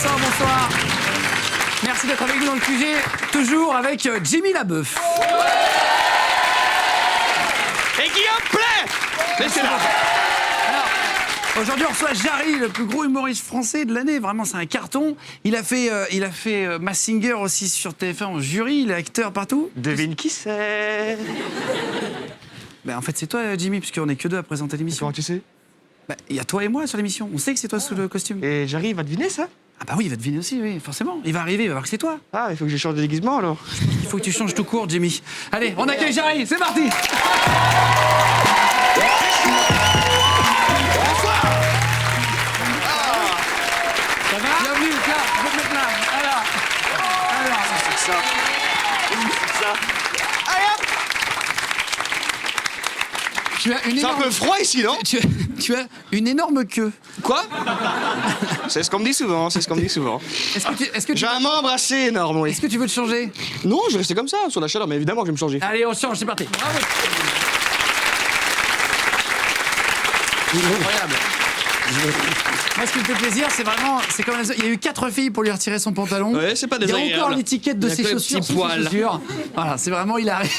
Vincent, bonsoir. Merci d'être avec nous dans le QG, toujours avec Jimmy Labeuf. Et Guillaume Play. Laissez là. Aujourd'hui, on reçoit Jarry, le plus gros humoriste français de l'année. Vraiment, c'est un carton. Il a fait Masked Singer aussi sur TF1 en jury. Il est acteur partout. Devine qui c'est. Ben, en fait, c'est toi, Jimmy, puisqu'on est que deux à présenter l'émission. Comment tu sais? Ben, il y a toi et moi sur l'émission. On sait que c'est toi sous le costume. Et j'arrive à deviner ça? Ah bah oui, il va deviner aussi, oui, forcément. Il va arriver, il va voir que c'est toi. Ah, il faut que je change de déguisement alors. Il faut que tu changes tout court, Jimmy. Allez, on accueille Jarry, c'est parti. Ça va? Bienvenue, là, je vais te mettre là. Alors. C'est ça. C'est ça. Allez hop. Tu as une C'est un énorme... peu froid ici, non? Tu as une énorme queue. Quoi? C'est ce qu'on me dit souvent, c'est ce qu'on me dit souvent. Est-ce que J'ai un membre assez énorme, oui. Est-ce que tu veux te changer? Non, je vais rester comme ça, sur la chaleur, mais évidemment que je vais me changer. Allez, on change, c'est parti. Incroyable. Moi, ce qui me fait plaisir, c'est vraiment... C'est comme il y a eu 4 filles pour lui retirer son pantalon. Ouais, c'est pas Il y a désagréable. encore l'étiquette de Il y a ses que les chaussures. petits sur ses poils. chaussures. Voilà, c'est vraiment... Il arrive.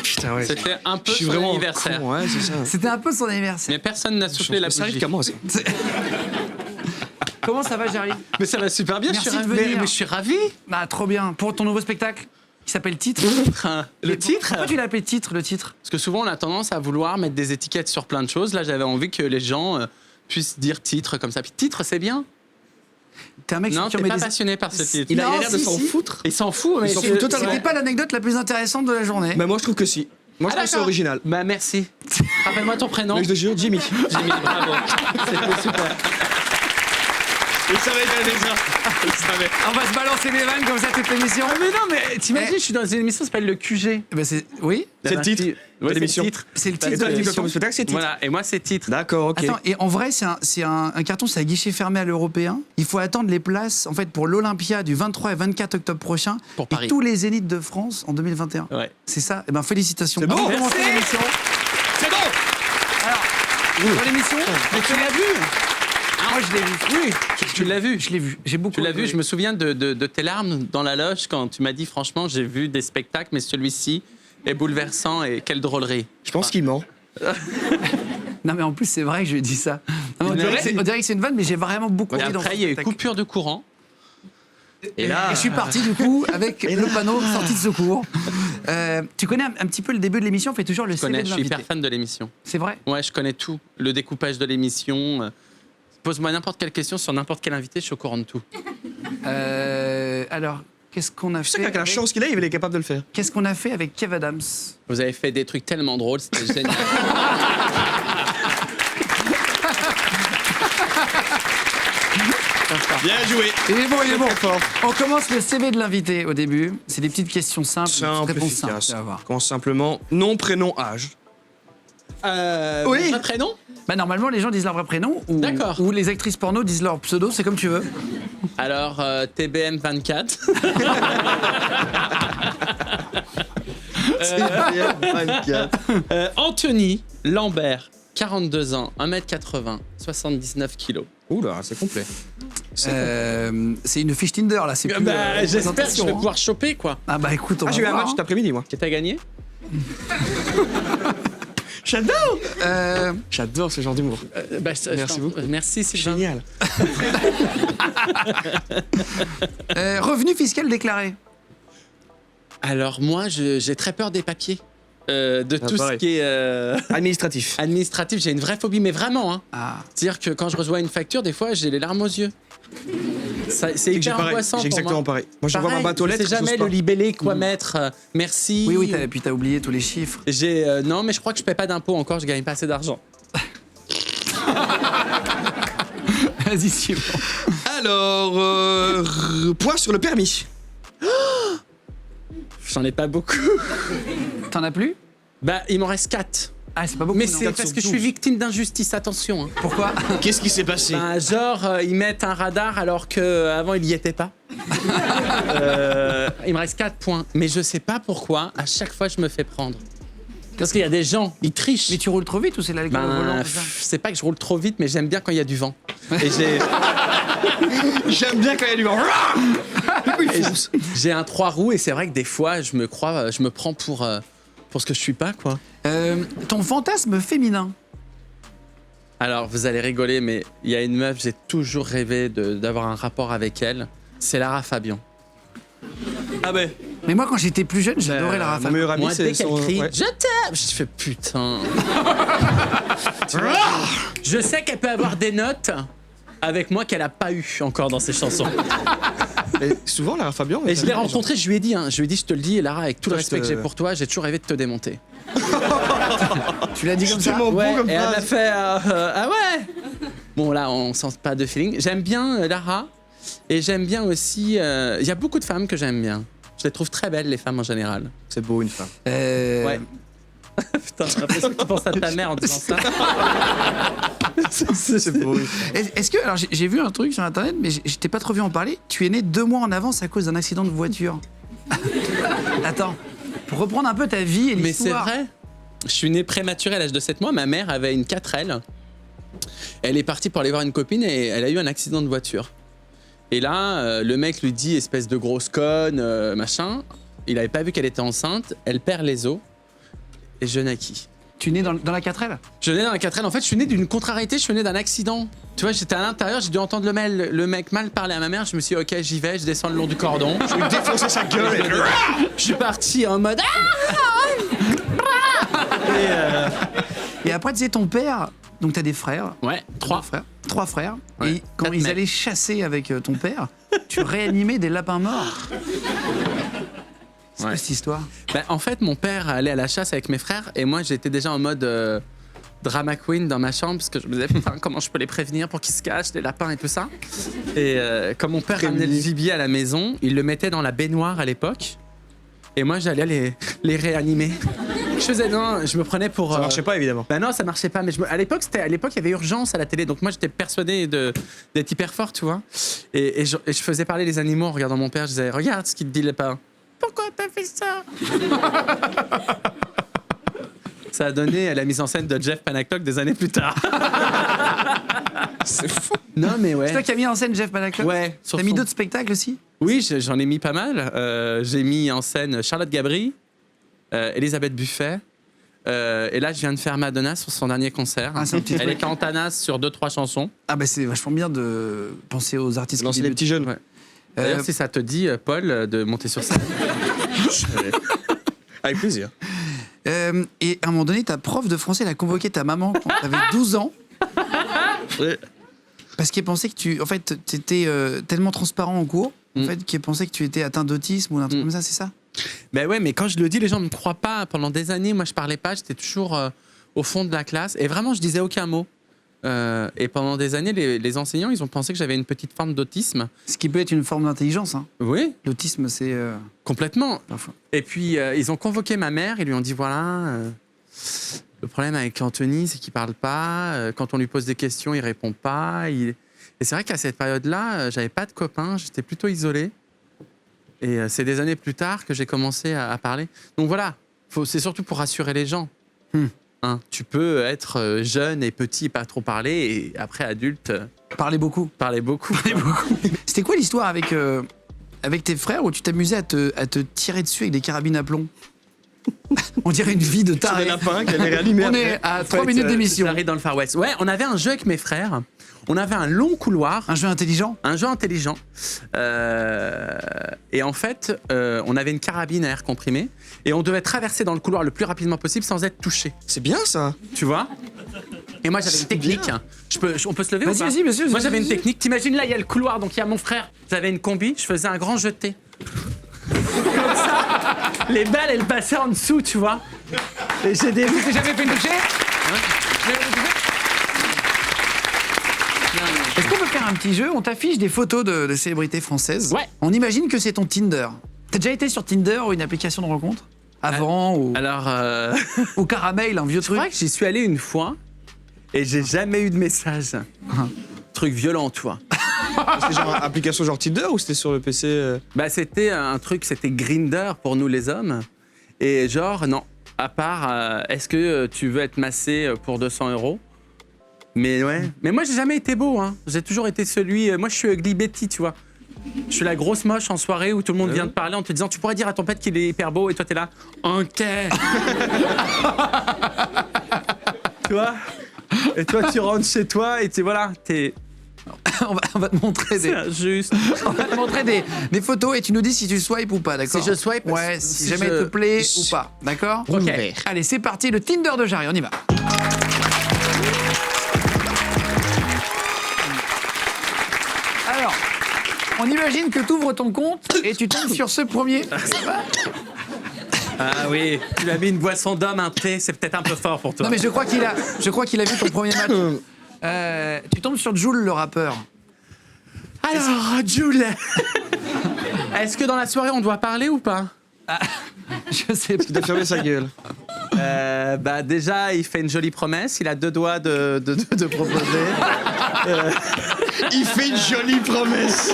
Putain, ouais. C'était un peu Je suis son vraiment anniversaire. con, ouais, c'est ça. C'était un peu son anniversaire. Mais personne n'a soufflé la Ça arrive bougie. qu'à moi, ça. Comment ça va, Jarry? Mais ça va super bien, Merci je suis de ravi. venir. Mais je suis ravi. Bah, trop bien. Pour ton nouveau spectacle qui s'appelle Titre. Le titre Pourquoi tu l'as appelé Titre, le titre? Parce que souvent on a tendance à vouloir mettre des étiquettes sur plein de choses. Là j'avais envie que les gens puissent dire titre comme ça. Puis titre c'est bien. T'es un mec Non, qui t'es en met pas des... passionné par ce titre. Il a l'air de s'en foutre. Il s'en fout. Mais s'en fout totalement. C'était pas l'anecdote la plus intéressante de la journée. Mais moi, je trouve que si. Moi, je trouve que c'est d'accord. original. Bah merci. Rappelle-moi ton prénom. Mais je te jure, Jimmy. Jimmy, bravo. C'était super. Il savait qu'elle était ça. Il savait. On va se balancer des vannes comme ça toute l'émission. Ah, mais non, mais t'imagines, je suis dans une émission qui s'appelle Le QG. Ben oui, C'est le titre Ouais, de l'émission. c'est le Et titre de toi, tu l'émission. comme spectacle, c'est titre. Voilà, et moi c'est titre. D'accord, ok. Attends, et en vrai, c'est un carton, c'est à guichet fermé à l'européen. Il faut attendre les places en fait pour l'Olympia du 23 et 24 octobre prochain Pour et Paris. tous les Zéniths de France en 2021. Ouais. C'est ça. Eh ben félicitations. C'est bon. On va commencer Merci. l'émission. C'est bon. Dans l'émission, Mais tu l'as vu? moi je l'ai vu. Oui, tu l'as vu. Je l'ai vu. J'ai beaucoup. Tu l'as vu, rigolé. je me souviens de tes larmes dans la loge quand tu m'as dit franchement j'ai vu des spectacles mais celui-ci est bouleversant et quelle drôlerie. Je pense qu'il ment. Non mais en plus c'est vrai que je lui ai dit ça. Non, on Mais dirait ouais. on dirait que c'est une vanne, mais j'ai vraiment beaucoup Et ri dans ce après il y a eu spectacle. coupure de courant. Et je suis parti du coup avec le panneau sortie de secours. Tu connais un petit peu le début de l'émission, on fait toujours le Je connais, CV de je suis hyper l'invité. fan de l'émission. C'est vrai. Ouais, je connais tout. Le découpage de l'émission. Pose-moi n'importe quelle question sur n'importe quel invité, je suis au courant de tout. Alors, qu'est-ce qu'on a Tu sais fait qu'avec la chance qu'il a, il est capable de le faire. Qu'est-ce qu'on a fait avec Kev Adams? Vous avez fait des trucs tellement drôles, c'était génial. Bien joué. Il est bon, il est bon. Très fort. On commence le CV de l'invité au début. C'est des petites questions simples, des Simple, petites réponses simples. efficace. Tu vas voir. Commence simplement. Nom, prénom, âge. Oui. Votre prénom? Bah, normalement, les gens disent leur vrai prénom ou, D'accord. ou les actrices porno disent leur pseudo, c'est comme tu veux. Alors, TBM24. Anthony Lambert, 42 ans, 1m80, 79 kilos. Oula, c'est complet. C'est une fiche Tinder là, c'est plus. J'espère que je présentation, vais hein. pouvoir choper, quoi. Ah bah écoute, on Ah, va j'ai eu un voir, match hein. cet après-midi, moi. Que t'as gagné? J'adore. Euh, J'adore ce genre d'humour. Merci beaucoup. Merci, c'est Génial. revenu fiscal déclaré. Alors moi, j'ai très peur des papiers. De tout ce pareil. qui est Administratif. administratif. J'ai une vraie phobie, mais vraiment. Hein. Ah. C'est-à-dire que quand je reçois une facture, des fois, j'ai les larmes aux yeux. C'est J'ai hyper pareil. angoissant J'ai pour exactement moi. pareil. Moi, je vois ma Pareil, boîte aux je lettres. sais jamais j'ose le pas. libellé, quoi mettre. Merci. Oui, oui, puis t'as oublié tous les chiffres. J'ai non, mais je crois que je paie pas d'impôts encore. Je gagne pas assez d'argent. Vas-y, c'est bon. Alors, point sur le permis. J'en ai pas beaucoup. T'en as plus? Bah, il m'en reste 4. Ah, c'est pas beaucoup. Mais non. c'est parce que je suis victime d'injustice. Attention. Hein. Pourquoi? Qu'est-ce qui s'est passé? Ben, genre, ils mettent un radar alors qu'avant, il y était pas. Il me reste 4 points. Mais je sais pas pourquoi, à chaque fois, je me fais prendre. Parce qu'il y a des gens, ils trichent. Mais tu roules trop vite ou c'est l'alcool au volant tout ça C'est pas que je roule trop vite, mais j'aime bien quand il y a du vent. Et j'ai. J'aime bien quand il y a du vent. Et j'ai un 3 roues et c'est vrai que des fois, je me prends pour ce que je suis pas, quoi. Ton fantasme féminin. Alors, vous allez rigoler, mais il y a une meuf, j'ai toujours rêvé d'avoir un rapport avec elle. C'est Lara Fabian. Ah ben. Mais moi, quand j'étais plus jeune, j'adorais la Mon Rafa. meilleur ami, Moi, dès c'est qu'elle son. crie, Ouais. je t'aime, je fais putain. Tu vois, je sais qu'elle peut avoir des notes avec moi qu'elle a pas eu encore dans ses chansons. Et souvent, Lara Fabian. Et je l'ai rencontrée, je lui ai dit, je te le dis, Lara, avec tout le respect que j'ai pour toi, j'ai toujours rêvé de te démonter. Tu l'as dit comme ça. Tellement Ouais, bon comme et elle phrase. a fait ah ouais. Bon là, on sent pas de feeling. J'aime bien Lara et j'aime bien aussi. Il y a beaucoup de femmes que j'aime bien. Je les trouve très belles, les femmes en général. C'est beau une femme. Ouais. Putain, j'ai l'impression que tu penses à ta mère en disant ça. C'est beau. Est-ce que, alors j'ai vu un truc sur internet, mais je t'ai pas trop vu en parler. Tu es né 2 mois en avance à cause d'un accident de voiture. Attends, pour reprendre un peu ta vie et Mais c'est l'histoire. vrai. Je suis né prématuré à l'âge de 7 mois. Ma mère avait une 4L. Elle est partie pour aller voir une copine et elle a eu un accident de voiture. Et là, le mec lui dit, espèce de grosse conne, machin. Il avait pas vu qu'elle était enceinte. Elle perd les os. Et je naquis. Tu es né dans la 4L. Je nais dans la 4L. En fait, je suis né d'une contrariété, je suis né d'un accident. Tu vois, j'étais à l'intérieur, j'ai dû entendre le mec mal parler à ma mère. Je me suis dit, ok, j'y vais, je descends le long du cordon. Je vais défoncer sa gueule. Je suis parti en mode. Et après, tu sais, ton père, donc tu as des frères. Ouais, 3. Frères. 3 frères. Ouais. Et quand 4 ils mecs. allaient chasser avec ton père, tu réanimais des lapins morts. C'est quoi Ouais. cette histoire? Bah, en fait, mon père allait à la chasse avec mes frères et moi, j'étais déjà en mode drama queen dans ma chambre parce que je me disais, putain, comment je peux les prévenir pour qu'ils se cachent, les lapins et tout ça. Et comme mon père ramenait le gibier à la maison, il le mettait dans la baignoire à l'époque et moi, j'allais les réanimer. Je faisais, non, je me prenais pour. Ça marchait pas évidemment. Bah non, ça marchait pas. Mais à l'époque, il y avait urgence à la télé. Donc moi, j'étais persuadé d'être hyper fort, tu vois. Et je faisais parler les animaux en regardant mon père. Je disais, regarde ce qu'il te dit, le lapin. Pourquoi t'as fait ça? Ça a donné à la mise en scène de Jeff Panaclock des années plus tard. C'est fou. Non, mais ouais. C'est toi qui as mis en scène Jeff Panaclock? Ouais. T'as mis d'autres spectacles aussi? Oui, j'en ai mis pas mal. J'ai mis en scène Charlotte Gabry, Elisabeth Buffet. Et là, je viens de faire Madonna sur son dernier concert. Ah, c'est un petit Elle truc. était en tanas sur 2-3 chansons. Ah bah c'est vachement bien de penser aux artistes Lancer qui des débutent. petits jeunes. Ouais. D'ailleurs, si ça te dit, Paul, de monter sur scène. Avec plaisir. Et à un moment donné, ta prof de français, elle a convoqué ta maman quand t'avais 12 ans Ouais. parce qu'elle pensait que tu étais tellement transparent en cours en fait, qu'elle pensait que tu étais atteint d'autisme ou d'un truc comme ça, c'est ça? Ben ouais, mais quand je le dis, les gens ne me croient pas. Pendant des années, moi, je parlais pas. J'étais toujours au fond de la classe. Et vraiment, je disais aucun mot. Et pendant des années, les enseignants, ils ont pensé que j'avais une petite forme d'autisme. Ce qui peut être une forme d'intelligence. Hein. Oui, L'autisme, c'est complètement. parfois. Et puis, ils ont convoqué ma mère. Ils lui ont dit, voilà, le problème avec Anthony, c'est qu'il parle pas. Quand on lui pose des questions, il répond pas. Et c'est vrai qu'à cette période-là, j'avais pas de copains. J'étais plutôt isolé. Et c'est des années plus tard que j'ai commencé à parler. Donc voilà, c'est surtout pour rassurer les gens. Hein, tu peux être jeune et petit et pas trop parler, et après adulte, Parler beaucoup. parler beaucoup. C'était quoi l'histoire avec tes frères où tu t'amusais à te tirer dessus avec des carabines à plomb? On dirait une vie de Sur taré. les lapins qu'elle est réanimée. On est à 3 minutes d'émission. Ça arrive dans le Far West. Ouais, on avait un jeu avec mes frères. On avait un long couloir. Un jeu intelligent? Un jeu intelligent. Et en fait, on avait une carabine à air comprimé. Et on devait traverser dans le couloir le plus rapidement possible sans être touché. C'est bien ça. Tu vois? Et moi, j'avais une technique. On peut se lever ou Vas-y, pas? vas-y, monsieur. Moi, j'avais une technique. T'imagines, là, il y a le couloir, donc il y a mon frère. J'avais une combi. Je faisais un grand jeté. Comme ça, les balles, elles passaient en dessous, tu vois? Et j'ai des... T'as jamais fait une toucher? Est-ce qu'on peut faire un petit jeu? On t'affiche des photos de célébrités françaises. Ouais. On imagine que c'est ton Tinder. T'as déjà été sur Tinder ou une application de rencontre? Avant ou Alors, ou Caramel, un vieux je truc? crois que j'y suis allé une fois et j'ai jamais eu de message. Truc violent, tu vois. C'était genre application genre Tinder ou c'était sur le PC Bah, c'était un truc, c'était Grindr pour nous les hommes. Et genre, non. À part, est-ce que tu veux être massé pour 200 €? Mais ouais. Mais moi, j'ai jamais été beau. Hein. J'ai toujours été celui. Moi, je suis Ugly Betty, tu vois. Je suis la grosse moche en soirée où tout le monde vient te parler en te disant tu pourrais dire à ton pote qu'il est hyper beau et toi t'es là. Ok. Tu vois. Et toi tu rentres chez toi et voilà t'es. On va te montrer C'est injuste. on va te montrer des photos et tu nous dis si tu swipes ou pas, d'accord? Si je swipe, Ouais, si jamais il te plaît ou pas, d'accord? Ok. Allez, c'est parti, le Tinder de Jarry, on y va. Alors, on imagine que tu ouvres ton compte et tu tombes sur ce premier. Ça va? Ah oui. Tu lui as mis une boisson d'homme, un thé, c'est peut-être un peu fort pour toi. Non mais je crois qu'il a vu ton premier match. Tu tombes sur Jul, le rappeur. Alors, Jules. Est-ce que dans la soirée on doit parler ou pas? Je sais pas. Il a fermé sa gueule. Bah déjà, il fait une jolie promesse. Il a 2 doigts de proposer. Il fait une jolie promesse.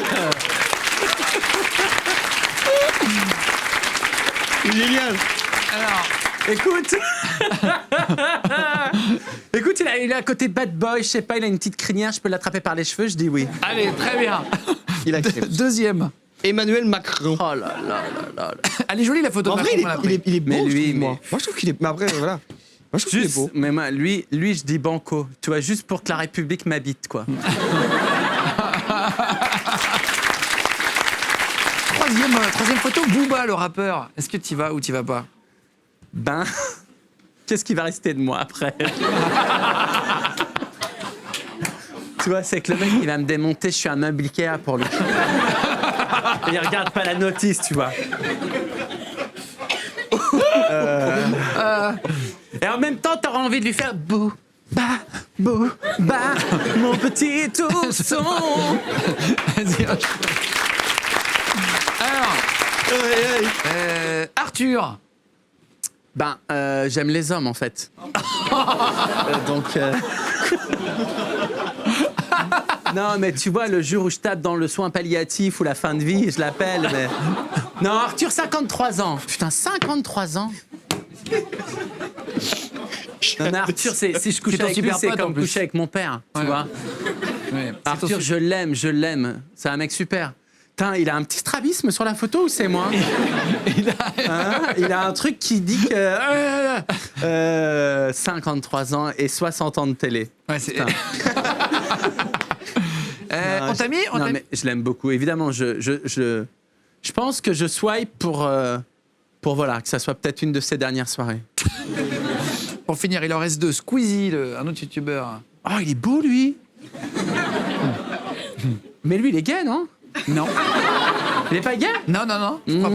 Génial. Alors, Écoute, écoute, il a un côté bad boy. Je sais pas, il a une petite crinière. Je peux l'attraper par les cheveux. Je dis oui. allez, très bien. Il accepte. Deuxième. Emmanuel Macron. Oh là là là là. Elle est jolie la photo. En de vrai, Macron, on l'a pris. il est beau, Mais je lui, trouve, moi. mais- Moi, je trouve qu'il est... Mais après, voilà. Moi, je trouve qu'il est Juste, beau. mais moi, lui, je dis banco. Tu vois, juste pour que la République m'habite, quoi. Troisième photo, Booba, le rappeur. Est-ce que tu vas ou tu vas pas? Ben, qu'est-ce qui va rester de moi après? Tu vois, c'est que le mec, il va me démonter. Je suis un meuble Ikea pour lui. Et il regarde pas la notice, tu vois. Et en même temps, t'auras envie de lui faire Booba, mon petit ourson. Vas-y. Alors, Arthur. Ben, j'aime les hommes, en fait. Donc... Non, mais tu vois, le jour où je tape dans le soin palliatif ou la fin de vie, je l'appelle, mais... Non, Arthur, 53 ans. Putain, 53 ans. Non, mais Arthur, si je couche C'est ton avec lui, super c'est pote, en comme plus. coucher avec mon père, tu Ouais. vois. Ouais, Arthur, je l'aime. C'est un mec super. Putain, il a un petit strabisme sur la photo ou c'est moi? Il a un truc qui dit que 53 ans et 60 ans de télé. Ouais, c'est... Putain. on t'a mis, Non, mais je l'aime beaucoup. Évidemment, je pense que je swipe pour voilà, que ça soit peut-être une de ses dernières soirées. Pour finir, il en reste 2. Squeezie, un autre youtubeur. Oh, il est beau, lui. Mais lui, il est gay, non? Non. Il est pas gay? Non, je crois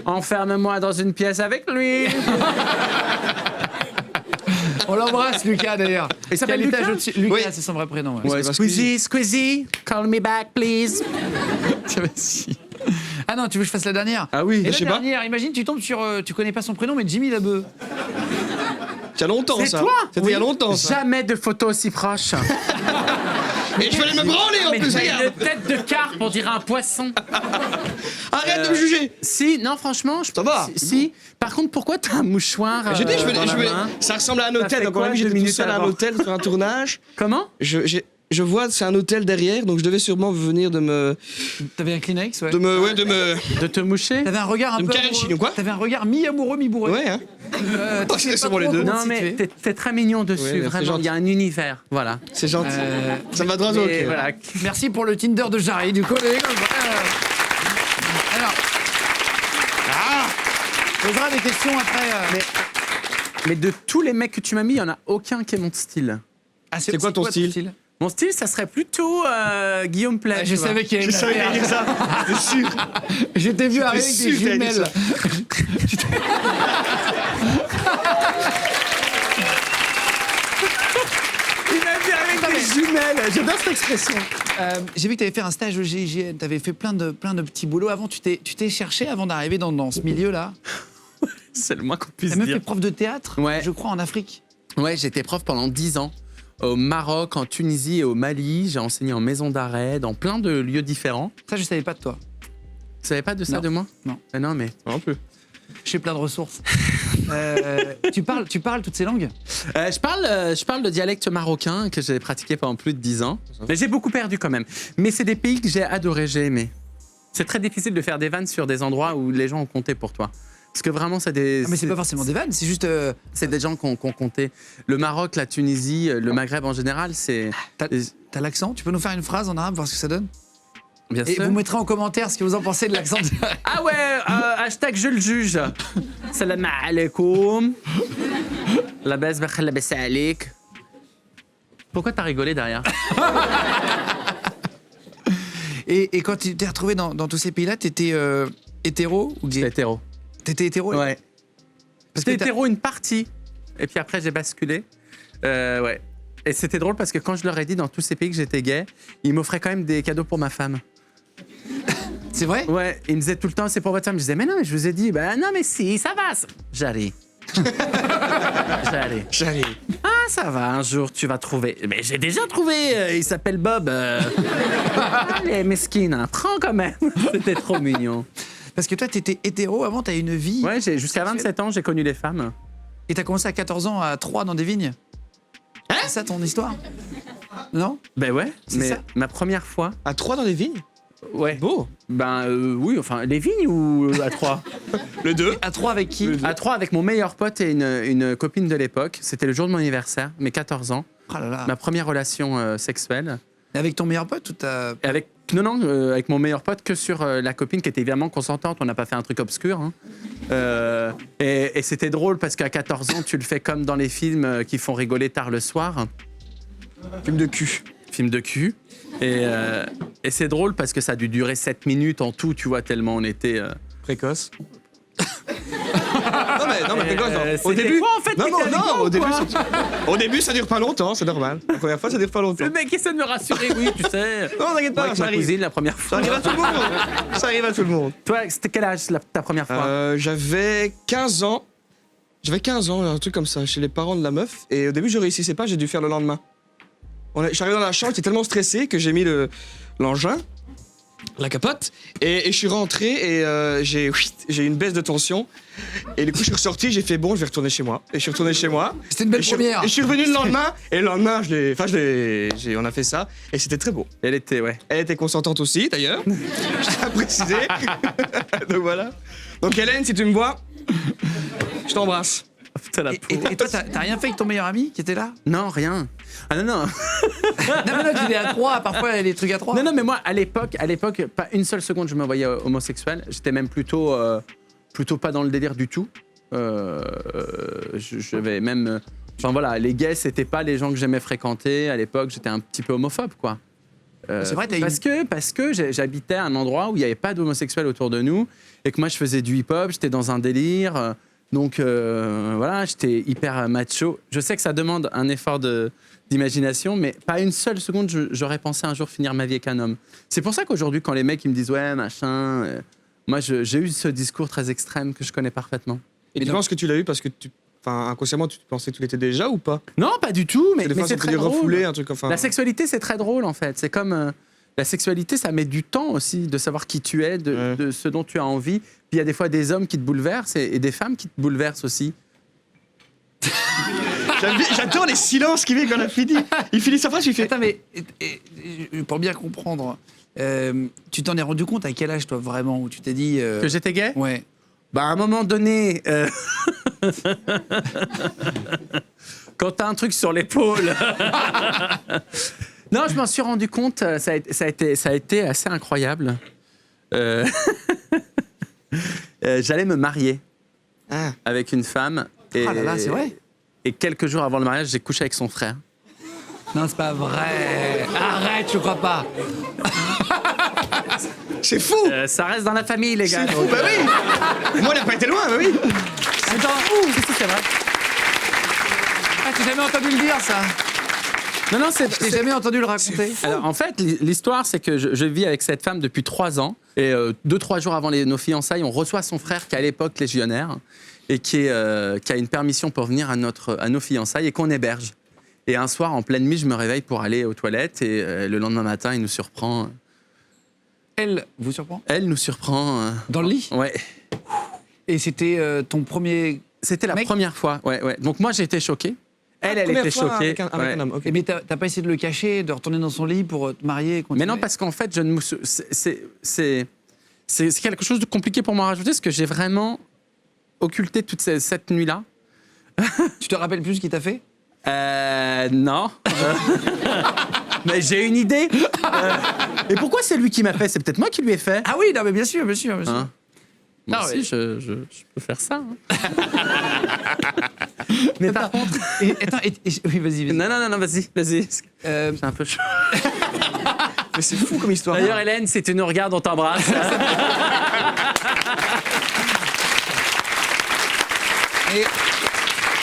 pas. Enferme-moi dans une pièce avec lui. On l'embrasse, Lucas, d'ailleurs. Il s'appelle Quel étage Lucas au-dessus Lucas, Oui. c'est son vrai prénom. Ouais. Ouais, pas Squeezie, call me back, please. Si. Ah non, tu veux que je fasse la dernière? Ah oui, Et je la sais pas. dernière, imagine, tu tombes sur... tu connais pas son prénom, mais Jimmy Labeu. Il y a longtemps, C'est ça. toi? C'était il y a longtemps, ça. Jamais de photos aussi proches. Et je vais aller me branler, en Mais plus, t'as regarde. une tête de carpe, on dirait un poisson. Arrête de me juger. Si, non, franchement, Ça va. Si. Par contre, pourquoi t'as un mouchoir J'ai dit, dans la main? ça ressemble à un Ça hôtel. fait Donc, on a quoi, vu, 2 j'étais tout minutes seul à un avant hôtel sur un tournage. Comment? Je vois, c'est un hôtel derrière, donc je devais sûrement venir de me. T'avais un Kleenex, ouais. De me. De te moucher? T'avais un regard un De me peu caler le amoureux. chine ou quoi? T'avais un regard mi-amoureux, mi-bourreux. Ouais, hein. Tu sais c'est pas sûrement les trop deux. comment Non, mais situer. t'es très mignon dessus, Ouais, c'est vraiment. gentil. Il y a un univers, voilà. C'est gentil. Ça va droit au Et cœur. voilà. Merci pour le Tinder de Jarry, du coup. Alors... posera des questions après. Mais de tous les mecs que tu m'as mis, il n'y en a aucun qui est mon style. Ah, C'est quoi ton style Mon style, ça serait plutôt Guillaume Play. Je savais qu'il y avait Je savais qu'il allait dire ça. C'est sûr. Je t'ai vu arriver avec sûr des qu'il allait dire jumelles. Il m'a vu avec des jumelles. J'adore cette expression. J'ai vu que tu avais fait un stage au GIGN, tu avais fait plein de petits boulots avant. Tu t'es cherché avant d'arriver dans ce milieu-là. C'est le moins qu'on puisse Tu as même dire. fait prof de théâtre, Ouais. je crois, en Afrique. Ouais, j'étais prof pendant 10 ans. Au Maroc, en Tunisie et au Mali. J'ai enseigné en maison d'arrêt, dans plein de lieux différents. Ça, je savais pas de toi. Tu savais pas de ça Non. de moi? Non. Non, mais... Un peu. J'ai plein de ressources. Tu parles toutes ces langues? Je parle le dialecte marocain que j'ai pratiqué pendant plus de 10 ans. Mais j'ai beaucoup perdu quand même. Mais c'est des pays que j'ai adoré, j'ai aimé. C'est très difficile de faire des vannes sur des endroits où les gens ont compté pour toi. Parce que vraiment, c'est des... Ah, mais c'est pas forcément des vannes, c'est juste... C'est des gens qui ont compté. Le Maroc, la Tunisie, le Maghreb en général, c'est... T'as l'accent? Tu peux nous faire une phrase en arabe, voir ce que ça donne? Bien Et sûr. vous mettrez en commentaire ce que vous en pensez de l'accent. Ah ouais, hashtag je le juge. Salam alaikum. La baisse la baisse alik. Pourquoi t'as rigolé derrière? Et quand tu t'es retrouvé dans tous ces pays-là, t'étais hétéro ou gay? Hétéro. T'étais hétéro? Ouais. Parce que J'étais hétéro une partie. Et puis après, j'ai basculé. Ouais. Et c'était drôle parce que quand je leur ai dit dans tous ces pays que j'étais gay, ils m'offraient quand même des cadeaux pour ma femme. C'est vrai? Ouais, ils me disaient tout le temps, c'est pour votre femme. Je disais, mais non, mais je vous ai dit, ben non, mais si, ça va. J'allais. J'allais. Ah, ça va, un jour tu vas trouver. Mais j'ai déjà trouvé, il s'appelle Bob. Allez, mesquine, hein, prends quand même. C'était trop mignon. Parce que toi, t'étais hétéro avant, t'as une vie. Ouais, jusqu'à 27 ans, j'ai connu les femmes. Et t'as commencé à 14 ans à Troyes dans des vignes. C'est ça ton histoire? Non? Ben ouais, C'est mais ça. ma première fois. À 3 dans les vignes? Ouais. Beau. Ben oui, enfin, les vignes ou à 3? Le 2. À Troyes avec qui? À 3 avec mon meilleur pote et une copine de l'époque. C'était le jour de mon anniversaire, mes 14 ans. Oh là là. Ma première relation sexuelle. Et avec ton meilleur pote ou t'as... Et avec, non, avec mon meilleur pote que sur la copine qui était évidemment consentante. On n'a pas fait un truc obscur. Hein. Et c'était drôle parce qu'à 14 ans, tu le fais comme dans les films qui font rigoler tard le soir. Film de cul. Film de cul. Et c'est drôle parce que ça a dû durer 7 minutes en tout, tu vois, tellement on était... Précoce. non, mais précoce, non. Au c'était début. quoi, en fait, Non, qui non, était avec non, moi, au ou début, quoi au début, ça dure pas longtemps, c'est normal. La première fois, ça dure pas longtemps. Le mec essaie de me rassurer, oui, tu sais. Non, t'inquiète Moi, pas, avec ça ma arrive. cousine, la première Ça fois. arrive à tout le monde. Ça arrive à tout le monde. Toi, c'était quel âge ta première fois? J'avais 15 ans. J'avais 15 ans, un truc comme ça, chez les parents de la meuf. Et au début, je réussissais pas, j'ai dû faire le lendemain. Je suis arrivé dans la chambre, j'étais tellement stressé que j'ai mis l'engin, la capote, et je suis rentré et j'ai eu une baisse de tension. Et du coup, je suis ressorti, j'ai fait bon, je vais retourner chez moi. Et je suis retourné chez moi. C'était une belle première. Et je suis revenu le lendemain. Et le lendemain, on a fait ça. Et c'était très beau. Elle était, ouais. Elle était consentante aussi, d'ailleurs. Je tiens à préciser. Donc voilà. Donc Hélène, si tu me vois, je t'embrasse. Putain, la Et pauvre. toi, t'as rien fait avec ton meilleur ami qui était là? Non, rien. Ah non, non. Non, mais non, tu es à Troyes, parfois il y a des trucs à Troyes. Non, non, mais moi, à l'époque, pas une seule seconde, je me voyais homosexuel. J'étais même plutôt pas dans le délire du tout. Je vais même... Enfin voilà, les gays, c'était pas les gens que j'aimais fréquenter. À l'époque, j'étais un petit peu homophobe, quoi. C'est vrai, t'as Parce que j'habitais à un endroit où il n'y avait pas d'homosexuels autour de nous et que moi, je faisais du hip-hop, j'étais dans un délire. Donc voilà, j'étais hyper macho. Je sais que ça demande un effort d'imagination, mais pas une seule seconde, j'aurais pensé un jour finir ma vie avec un homme. C'est pour ça qu'aujourd'hui, quand les mecs ils me disent ouais, machin, moi j'ai eu ce discours très extrême que je connais parfaitement. Et tu penses que tu l'as eu parce que inconsciemment, tu pensais que tu l'étais déjà ou pas? Non, pas du tout, mais Des fois, c'est ça peut très dire drôle. refoulé, un truc enfin. La sexualité, c'est très drôle en fait. C'est comme la sexualité, ça met du temps aussi de savoir qui tu es, de ce dont tu as envie. Puis il y a des fois des hommes qui te bouleversent et des femmes qui te bouleversent aussi. J'adore les silences qu'il met quand on a fini. Il finit sa phrase, il fait. Attends, mais pour bien comprendre, tu t'en es rendu compte à quel âge, toi, vraiment, où tu t'es dit... Que j'étais gay? Ouais. Bah, à un moment donné, quand t'as un truc sur l'épaule. Non, je m'en suis rendu compte, ça a été assez incroyable. J'allais me marier Ah. avec une femme. Et, Ah là là, c'est vrai? Et quelques jours avant le mariage, j'ai couché avec son frère. Non, c'est pas vrai. Arrête, je crois pas. C'est fou. Ça reste dans la famille, les gars. C'est fou, bah oui. Moi, on n'a pas été loin, bah oui. Attends, Si, c'est vrai. ah, t'as jamais entendu le dire, ça? Non, J'ai jamais entendu le raconter. Alors, en fait, l'histoire, c'est que je vis avec cette femme depuis 3 ans. Et 2-3 jours avant nos fiançailles, on reçoit son frère qui est à l'époque légionnaire et qui a une permission pour venir à nos fiançailles et qu'on héberge. Et un soir, en pleine nuit, je me réveille pour aller aux toilettes et le lendemain matin, il nous surprend. Elle vous surprend? Elle nous surprend. Dans le lit? Ouais. Et c'était ton premier C'était la Mec. première fois, ouais. Donc moi, j'ai été choqué. Elle était choquée. Avec un Ouais. homme, ok. Mais t'as pas essayé de le cacher, de retourner dans son lit pour te marier et continuer? Mais non, parce qu'en fait, je ne me sou- c'est quelque chose de compliqué pour moi à rajouter, parce que j'ai vraiment occulté toute cette nuit-là. Tu te rappelles plus ce qu'il t'a fait? Non. Mais j'ai une idée. Et pourquoi c'est lui qui m'a fait? C'est peut-être moi qui lui ai fait. Ah oui, non, mais bien sûr. Hein moi Ah aussi, ouais. je peux faire ça. Hein. Mais par contre... Oui, vas-y. Non, vas-y. Euh, C'est un peu chaud. Mais c'est fou comme histoire. D'ailleurs, Hélène, si tu nous regardes, on t'embrasse.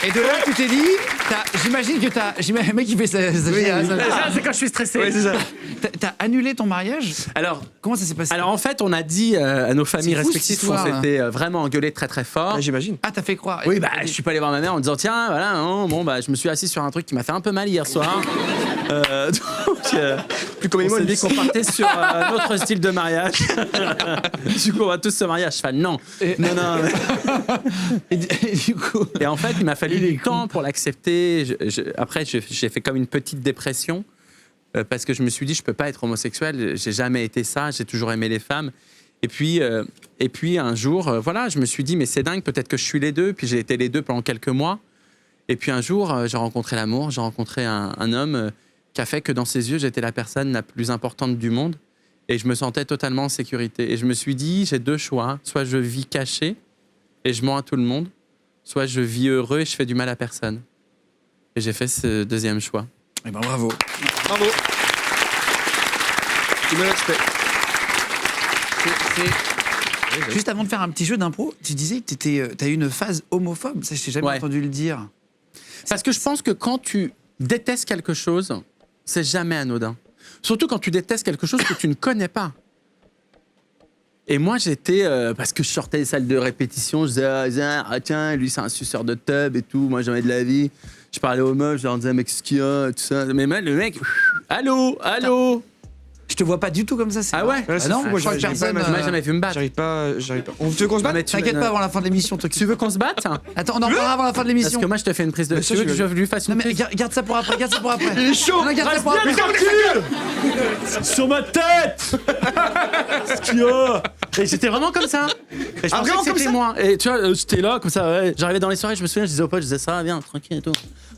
Et de là, tu t'es dit, j'imagine que le mec qui fait ça. Ça, c'est quand je suis stressé. Ouais, c'est ça. T'as annulé ton mariage? Alors, Comment ça s'est passé? en fait, on a dit à nos familles C'est fou, cette respectives histoire, qu'on s'était vraiment engueulés très très fort. Ah, j'imagine. Ah, t'as fait croire. Oui, je suis pas allé voir ma mère en disant tiens, voilà, non, bon, je me suis assis sur un truc qui m'a fait un peu mal hier soir. Plus comme On moi, s'est dit qu'on partait sur un autre style de mariage. Du coup, on va tous se marier à cheval. Non. Non. Et du coup. Et en fait, il m'a fallu du temps pour l'accepter. Après, j'ai fait comme une petite dépression parce que je me suis dit, je peux pas être homosexuel. J'ai jamais été ça. J'ai toujours aimé les femmes. Et puis un jour, voilà, je me suis dit, mais c'est dingue. Peut-être que je suis les deux. Puis j'ai été les deux pendant quelques mois. Et puis un jour, j'ai rencontré l'amour. J'ai rencontré un homme qui a fait que dans ses yeux, j'étais la personne la plus importante du monde. Et je me sentais totalement en sécurité. Et je me suis dit, j'ai deux choix. Soit je vis caché et je mens à tout le monde, soit je vis heureux et je fais du mal à personne. Et j'ai fait ce deuxième choix. Eh ben, bravo. Bravo. Tu me respectes. Juste avant de faire un petit jeu d'impro, tu disais que t'as eu une phase homophobe. Ça, je t'ai jamais Ouais. entendu le dire. Parce que je pense que quand tu détestes quelque chose, c'est jamais anodin. Surtout quand tu détestes quelque chose que tu ne connais pas. Et moi, j'étais... parce que je sortais des salles de répétition, je disais, ah tiens, lui, c'est un suceur de tub et tout, moi, jamais de la vie. Je parlais aux meufs, je leur disais, mais qu'est-ce qu'il y a, tout ça. Mais le mec, allô. Je te vois pas du tout comme ça. C'est Ah ouais? vrai. Ouais, c'est non, fou, moi, je crois que j'arrive personne. pas à Tu m'as jamais vu me battre. J'arrive pas. Tu veux qu'on se batte? Mais tu- T'inquiète pas, avant la fin de l'émission, toi. Tu veux qu'on se batte? Attends, on en parlera avant la fin de Parce l'émission. que moi, je te fais une prise de... Mais Tu veux que je lui fasse Non, une mais prise? garde ça pour après. Il est chaud. Non, garde ça pour après. Sur ma tête. Qu'est-ce qu'il y a? Et j'étais vraiment comme ça. Et je pensais vraiment que comme c'était ça moi. Et tu vois, j'étais là, comme ça, ouais. J'arrivais dans les soirées, je me souviens, je disais aux potes, je disais ça va bien, tranquille et tout.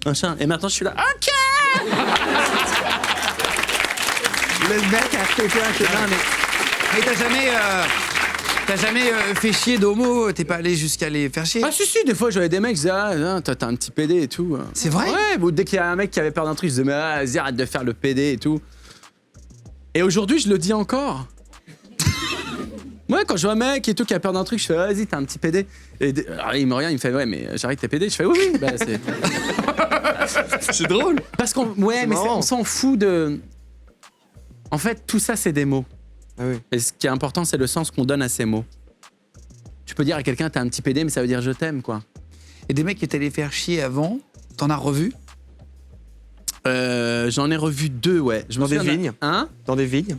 Machin. Et maintenant, je suis là, ok. Le mec a pété un peu. Non, mais Mais t'as jamais fait chier d'homo. T'es pas allé jusqu'à les faire chier. ah si, des fois, j'avais des mecs qui disaient, ah, non, toi, t'as un petit PD et tout. C'est vrai? Ouais, ou dès qu'il y a un mec qui avait peur d'un truc, je disais, mais vas-y, arrête de faire le PD et tout. Et aujourd'hui, je le dis encore. Moi, quand je vois un mec et tout qui a peur d'un truc, je fais, vas-y, t'as un petit PD. Et alors, il me regarde, il me fait, ouais, mais j'arrête tes PD. Je fais, oui, bah, c'est. C'est drôle. Parce qu'on ouais, mais marrant. on s'en fout de. En fait, tout ça, c'est des mots. Ah oui. Et ce qui est important, c'est le sens qu'on donne à ces mots. Tu peux dire à quelqu'un, t'as un petit PD, mais ça veut dire je t'aime, quoi. Et des mecs qui étaient allés faire chier avant, t'en as revu? J'en ai revu deux, ouais. Je me Dans des souviens d'un- vignes. Hein? Dans des vignes.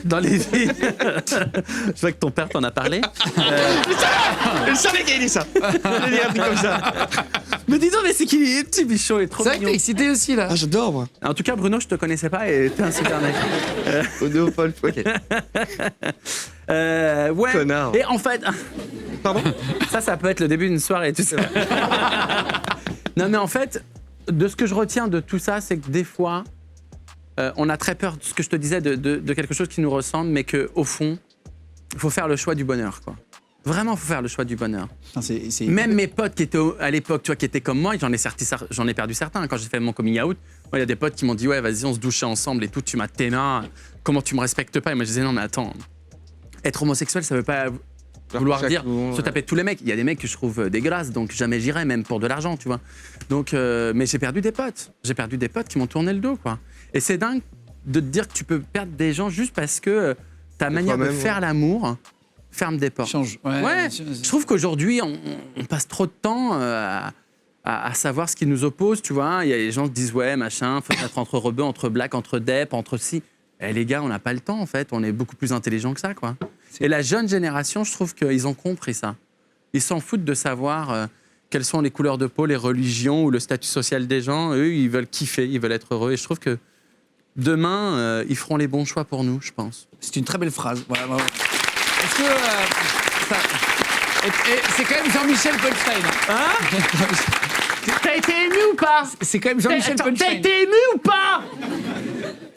Dans les vignes. Je vois que ton père t'en a parlé. Je savais qu'il allait dit ça. Il a dit un truc comme ça. Mais dis donc, mais c'est qu'il est petit bichon, il est trop C'est vrai que mignon. t'es excité aussi, là. Ah, j'adore, moi. En tout cas, Bruno, je te connaissais pas et t'es un super mec. Odéophile. Ok. Ouais. Connard. Et en fait, Pardon? ça peut être le début d'une soirée, tu sais. Non, mais en fait, de ce que je retiens de tout ça, c'est que des fois, on a très peur de ce que je te disais, de quelque chose qui nous ressemble, mais qu'au fond, il faut faire le choix du bonheur, quoi. Vraiment, il faut faire le choix du bonheur. Putain, c'est- Même mes potes qui étaient à l'époque, tu vois, qui étaient comme moi, j'en ai perdu certains. Quand j'ai fait mon coming out, moi, il y a des potes qui m'ont dit, ouais, vas-y, on se douchait ensemble et tout, tu m'as tes mains, comment tu me respectes pas? Et moi, je disais, non, mais attends, être homosexuel, ça veut pas vouloir chaque dire coup, se ouais. taper tous les mecs. Il y a des mecs que je trouve dégueulasses, donc jamais j'irai, même pour de l'argent, tu vois. Donc, mais j'ai perdu des potes. J'ai perdu des potes qui m'ont tourné le dos, quoi. Et c'est dingue de te dire que tu peux perdre des gens juste parce que ta manière de toi-même, faire l'amour ferme des portes. change. Ouais, je trouve qu'aujourd'hui, on passe trop de temps à savoir ce qui nous oppose, tu vois. Il y a les gens qui disent, ouais, machin, faut être entre rebeux, entre black, entre dep, entre si. Eh, les gars, on n'a pas le temps, en fait. On est beaucoup plus intelligents que ça, quoi. Et la jeune génération, je trouve qu'ils ont compris ça. Ils s'en foutent de savoir quelles sont les couleurs de peau, les religions ou le statut social des gens. Eux, ils veulent kiffer, ils veulent être heureux. Et je trouve que demain, ils feront les bons choix pour nous, je pense. C'est une très belle phrase. Voilà, bravo. Est-ce que c'est quand même Jean-Michel Goldstein. Hein? T'as été ému ou pas? C'est quand même Jean-Michel T'as Goldstein. été ému ou pas?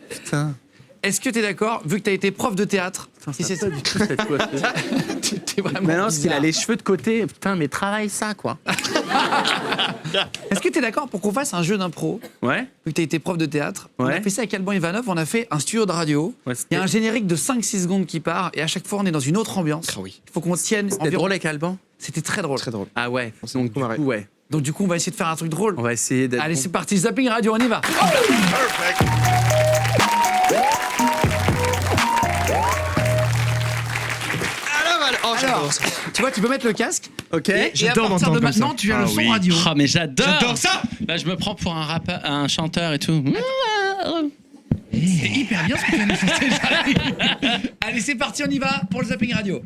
Putain. Est-ce que tu es d'accord, vu que tu as été prof de théâtre, si c'est ça, t'es vraiment Mais non, parce qu'il a bizarre. les cheveux de côté. Putain, mais travaille ça, quoi. Est-ce que tu es d'accord pour qu'on fasse un jeu d'impro, Ouais. vu que tu as été prof de théâtre? On a Ouais. fait ça avec Alban Ivanov, on a fait un studio de radio. Ouais, Il y a un c'était générique de 5-6 secondes qui part, et à chaque fois, on est dans une autre ambiance. Ah oui. Il faut qu'on tienne environ... drôle avec Alban. C'était très drôle. Très drôle. Ah ouais. s'est Donc, beaucoup marré. du coup, ouais. Donc du coup, on va essayer de faire un truc drôle. On va essayer d'être. Allez, bon. c'est parti, Zapping Radio, on y va. Oh, j'adore ça. Tu vois, tu peux mettre le casque. Ok. Et à J'adore partir de m'entendre comme maintenant, ça. tu as le son radio. Ah, mais j'adore. J'adore ça. Là, je me prends pour un rappeur, un chanteur et tout. C'est hyper bien ce que tu viens de faire. Allez, c'est parti, on y va pour le Zapping Radio.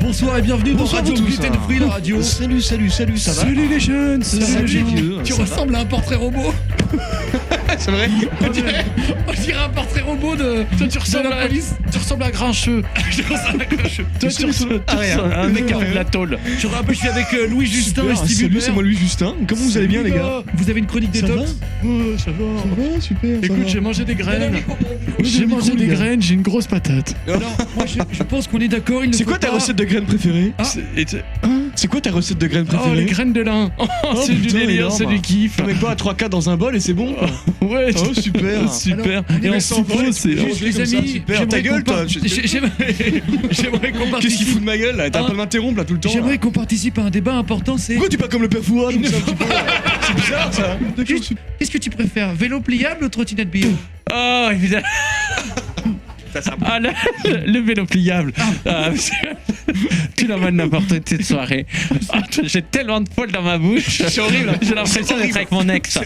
Bonsoir et bienvenue dans Radio Gluten Free, la radio. Salut, ça va? Salut les jeunes, salut les vieux. Tu ressembles à un portrait robot. C'est vrai. On dirait un portrait robot de. Toi, tu ressembles la à police. Tu ressembles à Grincheux. Je ressemble à Grincheux. Toi, tu ressembles à un mec qui a la tôle. Je rappelle, je suis avec Louis Justin et Steve Salut, Hubert. c'est moi Louis Justin. Comment vous allez bien les gars? Vous avez une chronique des Ça va? tops. Ça va. Ça va, super. ça Écoute, va. j'ai mangé des graines. J'ai J'ai mangé micro, des les gars. graines, j'ai une grosse patate. Alors, moi, je pense qu'on est d'accord. Il ne C'est faut quoi ta pas- recette de graines préférée? Ah. C'est quoi ta recette de graines Oh, les préférée? graines de lin. Oh, c'est du putain, délire, énorme. c'est du kiff. Tu mets quoi, 3-4 dans un bol et c'est bon quoi. Ouais, Oh, super. super. Alors, Et en sans vol, souffle, c'est. Juste les comme ça, amis, super. j'aimerais Ta gueule, qu'on toi, part- j'aimerais qu'on Qu'est-ce qu'il participe. fout de ma gueule là? T'as Hein pas de m'interrompre là tout le temps. J'aimerais là. qu'on participe à un débat important. C'est Pourquoi tu parles comme le père Fouad comme ne ça, un faut petit peu C'est bizarre ça. Juste, qu'est-ce que tu préfères, vélo pliable ou trottinette bio? Oh, évidemment. Ah, le vélo pliable. Ah, tu l'emmènes n'importe où cette soirée. Ah, j'ai tellement de poils dans ma bouche. C'est horrible. J'ai l'impression d'être avec mon ex.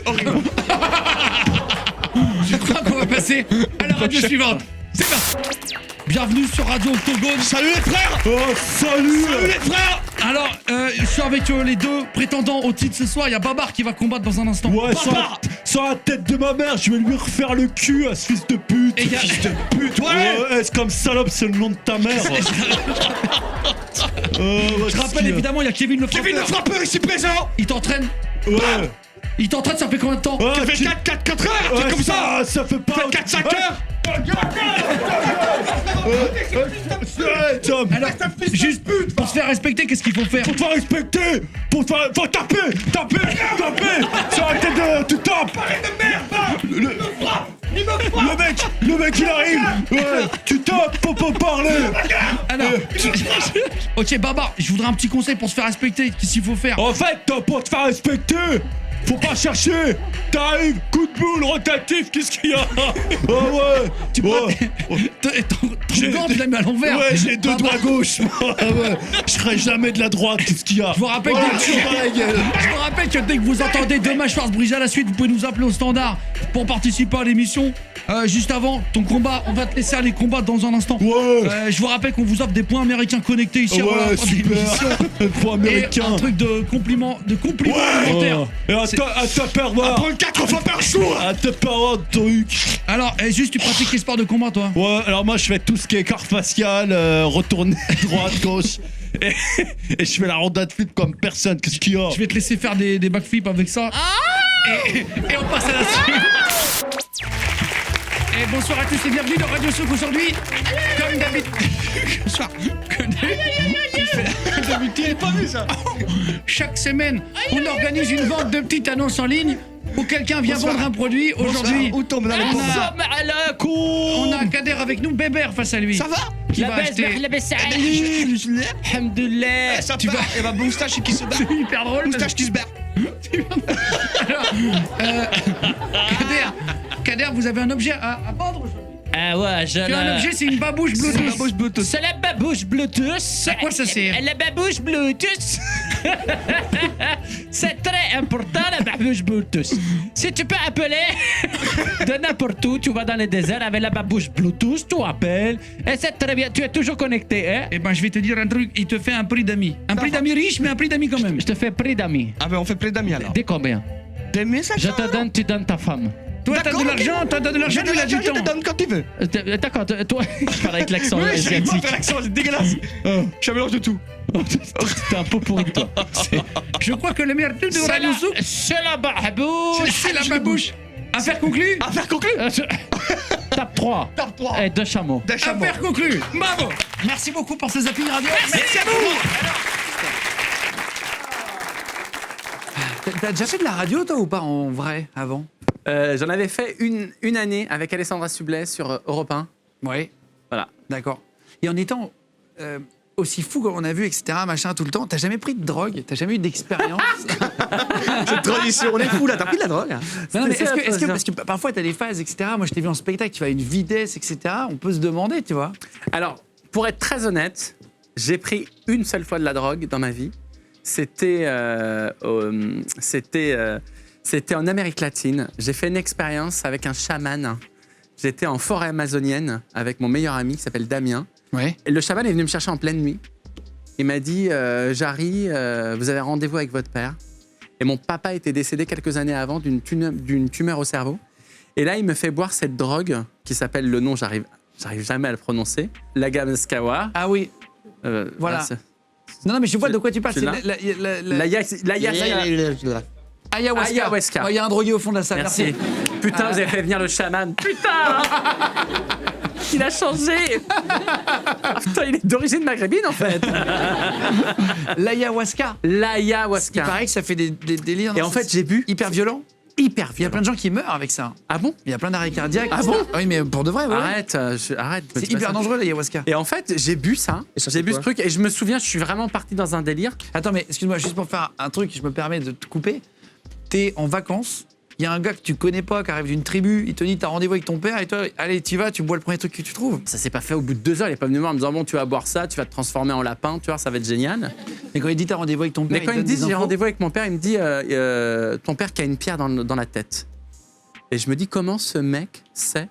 Je crois qu'on va passer à la radio suivante. C'est parti. Bienvenue sur Radio Octogone. Salut les frères. Oh salut. Salut les frères. Alors, je suis avec les deux prétendants au titre ce soir. Il y a Babar qui va combattre dans un instant. Ouais, sur la tête de ma mère, je vais lui refaire le cul à ce fils de pute. Et y a- Fils de pute, ouais, c'est comme salope, c'est le nom de ta mère. Je rappelle évidemment, il y a Kevin le frappeur. Kevin le frappeur ici présent. Il t'entraîne. Ouais. Il t'entraîne, ça fait combien de temps? Ça fait 4 heures. C'est comme ça. Ça fait pas 4-5 heures. Alors, juste pour se faire respecter, qu'est-ce qu'il faut faire? Faut te faire respecter. Faut taper. Sur la tête de. Tu tapes. Le mec il arrive. Ouais. Tu tapes. Faut pas parler. Alors, ok, Babar, je voudrais un petit conseil pour se faire respecter. Qu'est-ce qu'il faut faire? En fait, pour te faire respecter, faut pas chercher. T'arrives, coup de boule, rotatif, qu'est-ce qu'il y a? Oh ouais. Tu Ouais. Ton gant, tu l'as mis à l'envers. Ouais, j'ai deux Babar, doigts gauche. Ah ouais. Je serai jamais de la droite, qu'est-ce qu'il y a? Je vous rappelle que je vous rappelle que dès que vous entendez deux mâchoires se briser à la suite, vous pouvez nous appeler au standard pour participer à l'émission. Juste avant ton combat, on va te laisser aller combattre dans un instant. Ouais. Je vous rappelle qu'on vous offre des points américains connectés ici avant la Ouais, fin de l'émission. super. Pour Et américain. un truc de compliment alimentaire. Et à ta pervoir. Prends 4 fois par jour. À ta pervoir, truc. Alors, juste tu pratiques les sports de combat, toi? Ouais, alors moi je fais tout ce qui est corps facial, retourner droite, gauche. Et je fais la rondade flip comme personne, qu'est-ce qu'il y a? Je vais te laisser faire des backflips avec ça. Et on passe à la suite. Et bonsoir à tous et bienvenue dans Radio Souk aujourd'hui. Comme d'habitude. Bonsoir. Comme d'habitude. pas vu ça. Chaque semaine, on organise une vente de petites annonces en ligne où quelqu'un vient vendre un produit. Aujourd'hui, Où tombe dans les pommes? on a Kader avec nous, Bébert face à lui. Ça va? Qui va acheter. Alhamdoulilah. Ça Tu va. vas- Et ma moustache qui se bat. C'est hyper drôle. Moustache qui se bat. Kader, vous avez un objet à vendre aujourd'hui? Ah ouais, je Tu as un objet, c'est une babouche Bluetooth. C'est la babouche Bluetooth. À quoi ça sert? La babouche Bluetooth. C'est très important, la babouche Bluetooth. Si tu peux appeler de n'importe où, tu vas dans le désert avec la babouche Bluetooth, tu appelles, et c'est très bien. Tu es toujours connecté, hein? Eh ben, je vais te dire un truc, il te fait un prix d'amis. Un prix d'amis riche, mais un prix d'amis quand même. Je te fais prix d'amis. Ah ben on fait plein d'amis alors. Dès combien? 2500. Je te donne, tu donnes ta femme. Toi, t'as de l'argent, Je il a du te temps. donne quand tu veux. D'accord, toi, je parle avec l'accent Oui, je vais pas asiatique. faire l'accent, c'est dégueulasse. Je suis un mélange de tout. T'es un peu pourri, toi. Je crois que le meilleur truc de Radio Souk, C'est la babouche. c'est la babouche. Affaire conclue. Affaire conclue. Tape 3. Tape 3. Et 2 chameaux. Affaire conclue. Bravo. Merci beaucoup pour ces appuis radio. Merci à vous. T'as déjà fait de la radio, toi, ou pas, en vrai, avant? J'en avais fait une année avec Alessandra Sublet sur Europe 1. Oui. Voilà. D'accord. Et en étant aussi fou comme on a vu, etc., machin, tout le temps, t'as jamais pris de drogue? T'as jamais eu d'expérience? Cette tradition, on est fou là, t'as pris de la drogue. Non, mais C'est ça, parce que parfois t'as des phases, etc. Moi, je t'ai vu en spectacle, tu vas à une vitesse, etc. On peut se demander, tu vois. Alors, pour être très honnête, j'ai pris une seule fois de la drogue dans ma vie. C'était en Amérique latine. J'ai fait une expérience avec un chaman. J'étais en forêt amazonienne avec mon meilleur ami qui s'appelle Damien. Ouais. Et le chaman est venu me chercher en pleine nuit. Il m'a dit Jarry, vous avez rendez-vous avec votre père. Et mon papa était décédé quelques années avant d'une tumeur au cerveau. Et là, il me fait boire cette drogue qui s'appelle, le nom, j'arrive jamais à le prononcer, l'agaskawa. Ah oui. Voilà. Non, mais je vois de quoi tu parles. Tu C'est l'as ayahuasca. Ayahuasca. Il y a un drogué au fond de la salle. Merci. Putain, vous avez fait venir le chaman. Putain. Il a changé. Putain, il est d'origine maghrébine en fait. L'ayahuasca. Il L'ayahuasca. paraît que ça fait des délires. Et en fait, j'ai bu hyper violent. hyper Il y a violent. plein de gens qui meurent avec ça. Ah bon? Il y a plein d'arrêts cardiaques. Ah bon? Oui, mais pour de vrai, ouais. Arrête, arrête. C'est hyper dangereux, l'ayahuasca. Et en fait, j'ai bu ça. Et ça J'ai fait bu ce quoi truc et je me souviens, je suis vraiment parti dans un délire. Attends, mais excuse-moi, juste pour faire un truc, je me permets de te couper. T'es en vacances, il y a un gars que tu connais pas, qui arrive d'une tribu, il te dit t'as rendez-vous avec ton père, et toi, allez, t'y vas, tu bois le premier truc que tu trouves. Ça s'est pas fait au bout de 2 heures. Il est pas venu me voir en me disant bon, tu vas boire ça, tu vas te transformer en lapin, tu vois, ça va être génial. Mais quand il dit t'as rendez-vous avec ton père, Mais quand il me dit j'ai rendez-vous avec mon père, il me dit ton père qui a une pierre dans la tête. Et je me dis comment ce mec sait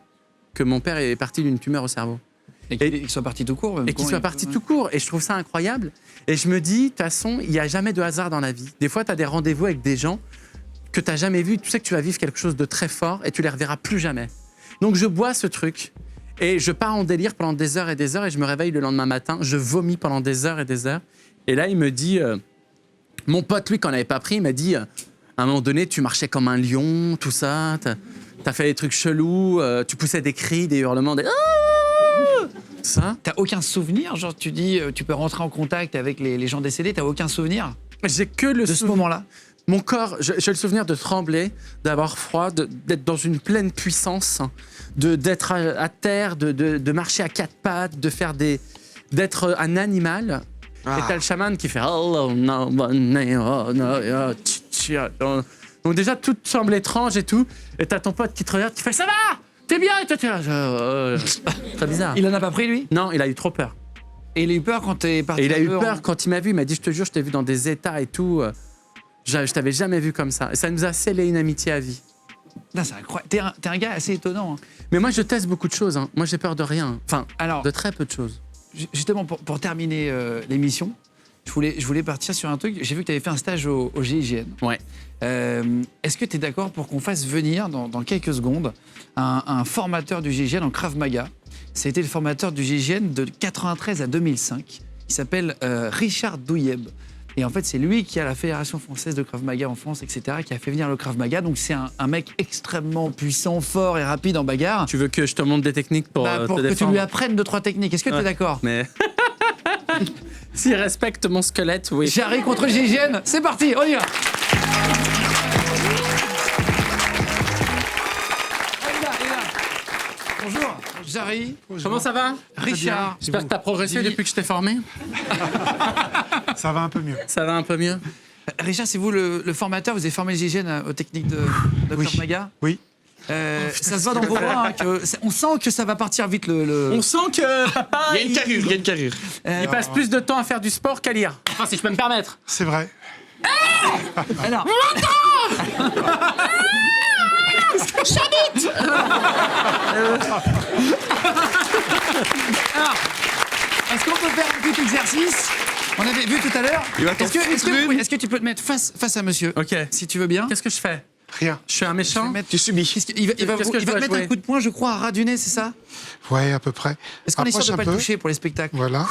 que mon père est parti d'une tumeur au cerveau Et qu'il soit parti tout court. et qu'il soit parti tout court. Et je trouve ça incroyable. Et je me dis, de toute façon, il n'y a jamais de hasard dans la vie. Des fois, tu as des rendez-vous avec des gens que tu n'as jamais vus. Tu sais que tu vas vivre quelque chose de très fort et tu les reverras plus jamais. Donc, je bois ce truc et je pars en délire pendant des heures et des heures et je me réveille le lendemain matin. Je vomis pendant des heures et des heures. Et là, il me dit, mon pote, lui, quand on n'avait pas pris, il m'a dit, à un moment donné, tu marchais comme un lion, tout ça. T'as fait des trucs chelous, tu poussais des cris, des hurlements, des... Ça. T'as aucun souvenir, genre tu dis tu peux rentrer en contact avec les gens décédés, t'as aucun souvenir J'ai que le de ce moment-là. Mon corps, j'ai le souvenir de trembler, d'avoir froid, d'être dans une pleine puissance, d'être à terre, de marcher à 4 pattes, d'être un animal. Et t'as le chaman qui fait donc déjà tout semble étrange et tout. Et t'as ton pote qui te regarde, qui fait ça va, t'es bien. Et toi t'es là, très bizarre. Il en a pas pris lui? Non, il a eu trop peur. Et il a eu peur quand t'es parti. Et il a un eu peu peur quand il m'a vu. Il m'a dit, je te jure, je t'ai vu dans des états et tout. Je t'avais jamais vu comme ça. Et ça nous a scellé une amitié à vie. Putain, c'est incroyable. T'es un gars assez étonnant. Hein. Mais moi, je teste beaucoup de choses. Hein. Moi, j'ai peur de rien. Enfin, Alors, de très peu de choses. justement, pour terminer l'émission, je voulais partir sur un truc. J'ai vu que tu avais fait un stage au GIGN. Ouais. Est-ce que tu es d'accord pour qu'on fasse venir dans quelques secondes un formateur du GIGN en Krav Maga? C'était le formateur du GIGN de 93 à 2005. Il s'appelle Richard Douyeb. Et en fait, c'est lui qui a la Fédération française de Krav Maga en France, etc., qui a fait venir le Krav Maga. Donc c'est un mec extrêmement puissant, fort et rapide en bagarre. Tu veux que je te montre des techniques pour, Pour te que tu défendre? lui apprennes 2-3 techniques. Est-ce que tu es Ouais. d'accord? Mais s'il respecte mon squelette, oui. Jarry contre le GIGN, c'est parti, on y va. Bonjour, Jarry. Comment ça va? Richard. J'espère que t'as progressé Dis- depuis que je t'ai formé. Ça va un peu mieux. Ça va un peu mieux. Richard, c'est vous le formateur, vous avez formé le GIGN aux techniques de Oui. Krav Maga? Oui. Ça se voit dans vos voix. On sent que ça va partir vite On sent que papa, Il y a une carrure, il y a une carrure. il passe plus de temps à faire du sport qu'à lire. Enfin, si je peux me permettre. C'est vrai. Alors. Alors, est-ce qu'on peut faire un petit exercice? On avait vu tout à l'heure. Est-ce que tu peux te mettre face à monsieur? Ok. Si tu veux bien. Qu'est-ce que je fais? Rien. Je suis un méchant. Tu subis. Il va te Qu'est-ce que je dois mettre un jouer coup de poing, je crois, à ras du nez, c'est ça? Ouais, à peu près. Est-ce qu'on est sûr de Approche pas un le peu. toucher pour les spectacles? Voilà.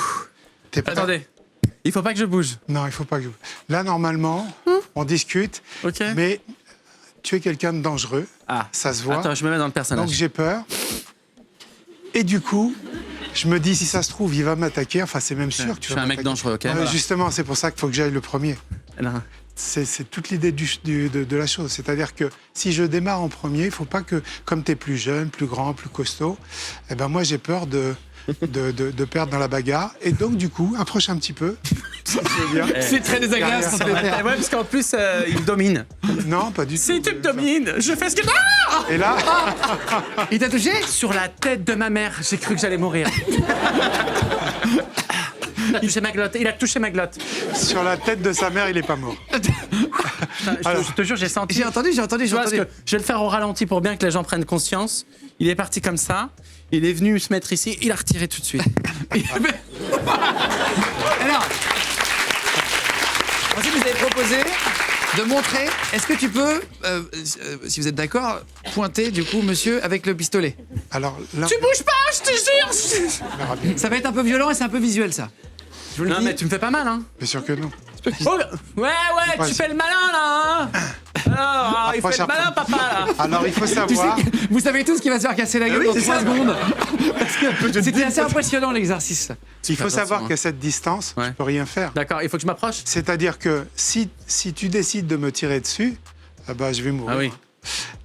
T'es prêt? Attendez. Il faut pas que je bouge. Non, il faut pas que. Là, normalement, on discute, Ok. mais tu es quelqu'un de dangereux. Ah. Ça se voit. Attends, je me mets dans le personnage. Donc j'ai peur. Et du coup, je me dis, si ça se trouve, il va m'attaquer. Enfin, c'est même sûr que tu Je vas suis un mec m'attaquer. dangereux, ok? Ouais, Voilà. Justement, c'est pour ça qu'il faut que j'aille le premier. Non. C'est toute l'idée de la chose. C'est-à-dire que si je démarre en premier, il ne faut pas que, comme tu es plus jeune, plus grand, plus costaud, eh ben moi j'ai peur de perdre dans la bagarre. Et donc, du coup, approche un petit peu. Si tu veux bien. C'est très désagréable ce qu'on peut faire. Ouais, parce qu'en plus, il me domine. Non, pas du tout. Si tu me domines, je fais ce que... Et là, Il t'a touché? Sur la tête de ma mère, j'ai cru que j'allais mourir. Il a touché ma glotte. Il a touché ma glotte. sur la tête de sa mère, il n'est pas mort. Je te jure, j'ai senti. J'ai entendu. Tu vois, parce que je vais le faire au ralenti pour bien que les gens prennent conscience. Il est parti comme ça. Il est venu se mettre ici. Il a retiré tout de suite. Alors, ensuite vous avez proposé de montrer. Est-ce que tu peux, si vous êtes d'accord, pointer du coup monsieur avec le pistolet? Alors là, Tu bouges pas, je te jure. Ça va être un peu violent et c'est un peu visuel ça. Je vous le Non, dis. mais tu me fais pas mal, hein. bien sûr que non. Oh, ouais, tu fais le malin, là. Hein. Alors, il fait Approche le malin, papa, là. Alors, il faut Tu sais savoir. que vous savez tous qu'il va se faire casser la gueule dans 3 secondes. Parce que c'était assez impressionnant l'exercice. Il faut savoir attention, qu'à cette distance, Ouais. je peux rien faire. D'accord, il faut que je m'approche. C'est-à-dire que si tu décides de me tirer dessus, ah bah, je vais mourir. Ah oui.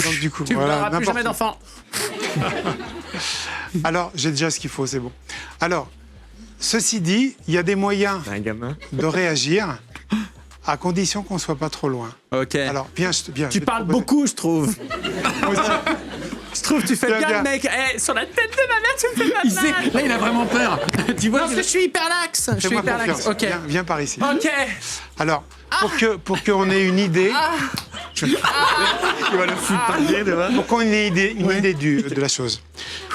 Donc du coup, Tu ne voilà, verras plus n'importe jamais où. d'enfant. Alors, j'ai déjà ce qu'il faut, c'est bon. Alors, ceci dit, il y a des moyens Un gamin. de réagir à condition qu'on ne soit pas trop loin. Ok. Alors, viens, viens. Tu parles beaucoup, je trouve. Je trouve que tu fais Viens, bien viens. le mec. Eh, sur la tête de ma mère, tu me fais pas Il sait, mal. là il a vraiment peur. Tu vois Non, parce que je suis hyper lax. Je suis Fais-moi hyper lax. confiance. Ok. Viens par ici. Ok. Alors, pour qu'on ait une idée, Il va le foutre par terre, devant. pour qu'on ait une idée de la chose.